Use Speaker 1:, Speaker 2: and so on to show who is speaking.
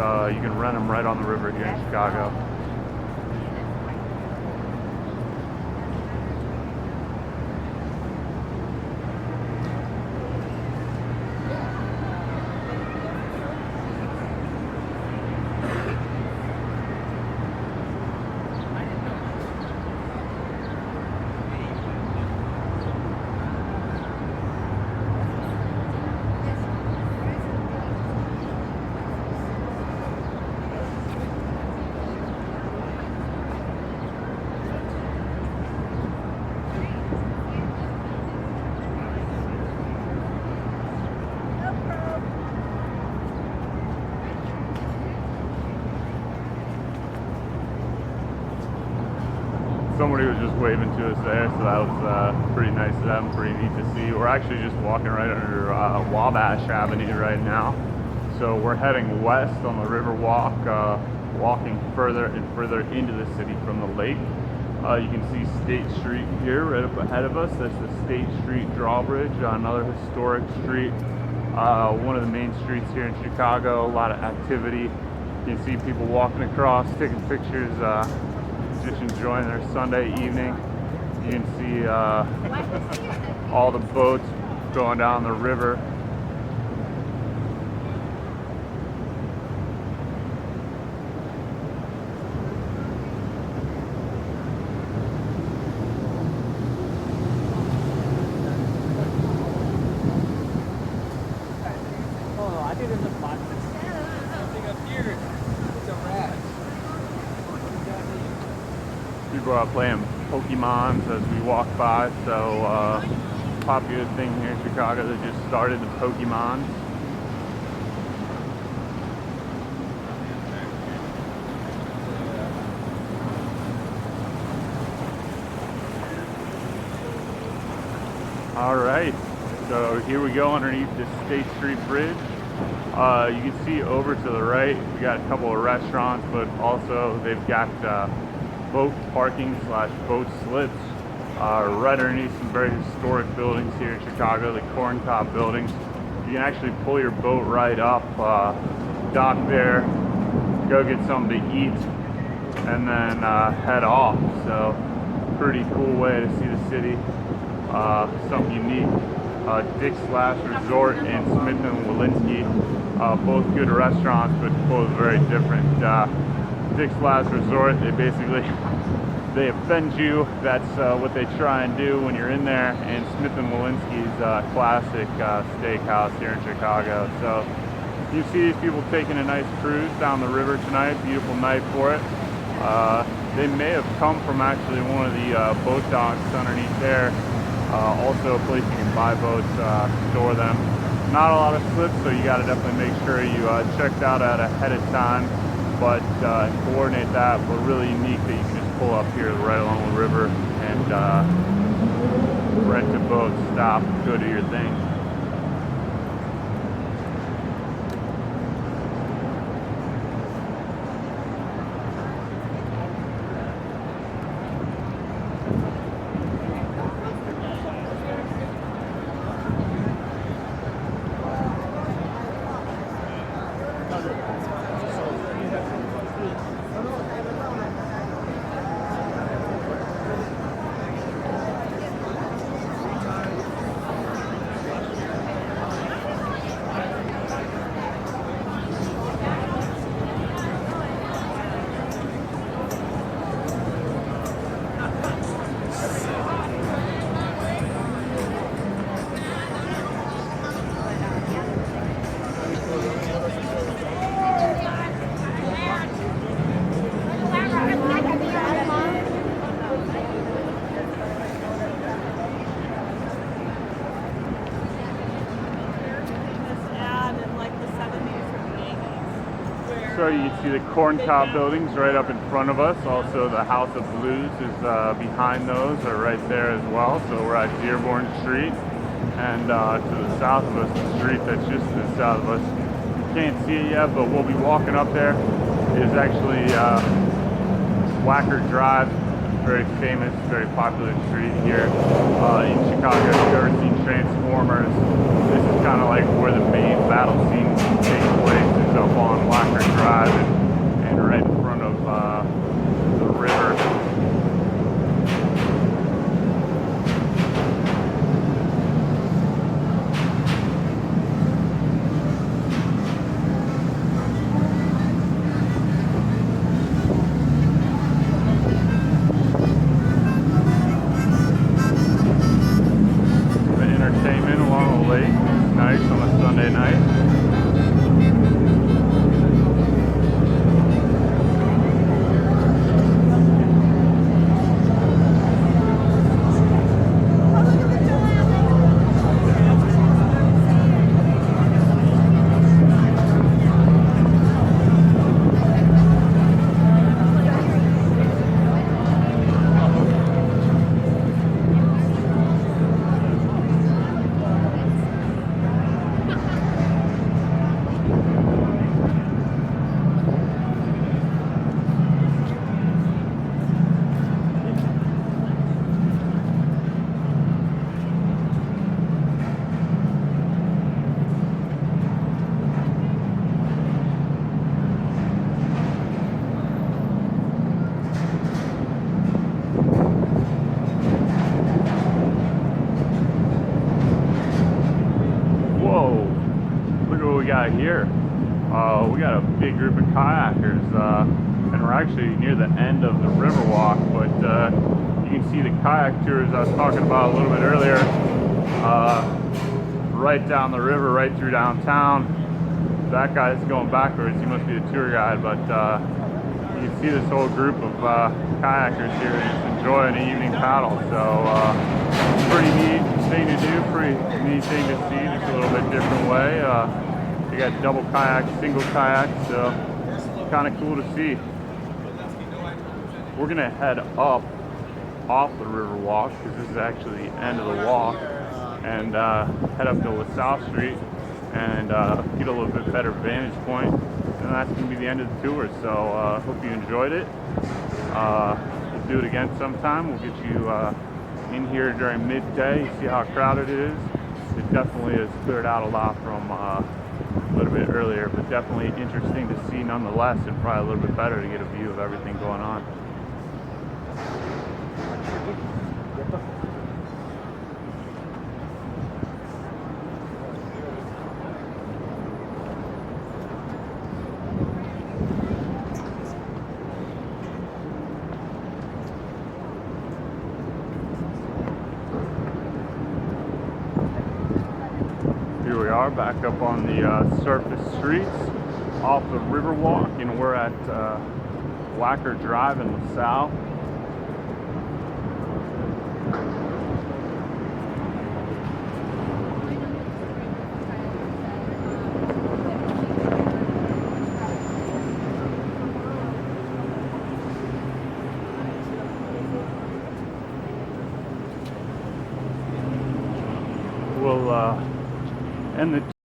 Speaker 1: You can rent them right on the river here in Chicago. Somebody was just waving to us there, so that was pretty nice of them, pretty neat to see. We're actually just walking right under Wabash Avenue right now. So we're heading west on the Riverwalk, walking further and further into the city from the lake. You can see State Street here right up ahead of us. That's the State Street Drawbridge, another historic street. One of the main streets here in Chicago, a lot of activity. You can see people walking across, taking pictures, just enjoying their Sunday evening. You can see all the boats going down the river.
Speaker 2: Oh, I did in the box. Something up here. It's a rat.
Speaker 1: People are playing Pokemons as we walk by, so popular thing here in Chicago. They just started the Pokemon. All right, so here we go underneath the State Street Bridge. You can see over to the right, we got a couple of restaurants, but also they've got boat parking / boat slips right underneath some very historic buildings here in Chicago, the corncob buildings. You can actually pull your boat right up, dock there, go get something to eat, and then head off. So pretty cool way to see the city, something unique. Dick's Last Resort and Smith & Walensky, both good restaurants, but both very different. Dick's Last Resort, they offend you. That's what they try and do when you're in there. And Smith & Walensky's classic steakhouse here in Chicago. So you see these people taking a nice cruise down the river tonight. Beautiful night for it. They may have come from actually one of the boat docks underneath there. Also a place you can buy boats, store them. Not a lot of slips, so you got to definitely make sure you check out ahead of time. But coordinate that. But really unique that you can just pull up here right along the river and rent a boat, stop, go do your thing. So you can see the corncob buildings right up in front of us. Also the House of Blues is behind those, or right there as well. So we're at Dearborn Street, and to the south of us, the street that's just to the south of us. You can't see it yet, but we'll be walking up there. It is actually Wacker Drive, very famous, very popular street here in Chicago. If you've ever seen Transformers, this is kind of like where the main battle scenes take place. It's a on Wacker Drive and right in front of the river. The entertainment along the lake is nice on a Sunday night. Whoa, look at what we got here. We got a big group of kayakers, and we're actually near the end of the Riverwalk, but you can see the kayak tours I was talking about a little bit earlier, right down the river, right through downtown. That guy's going backwards, he must be the tour guide, but you can see this whole group of kayakers here just enjoying an evening paddle. So pretty neat thing to do, pretty neat thing to see, just a little bit different way. You got double kayaks, single kayaks, so kind of cool to see. We're gonna head up off the Riverwalk because this is actually the end of the walk, and head up to LaSalle Street and get a little bit better vantage point. And that's gonna be the end of the tour. So hope you enjoyed it. We'll do it again sometime. We'll get you in here during midday. See how crowded it is. It definitely has cleared out a lot from a little bit earlier, but definitely interesting to see nonetheless, and probably a little bit better to get a view of everything going on. Here we are back up on the surface streets off the Riverwalk, and we're at Wacker Drive in LaSalle. We'll end the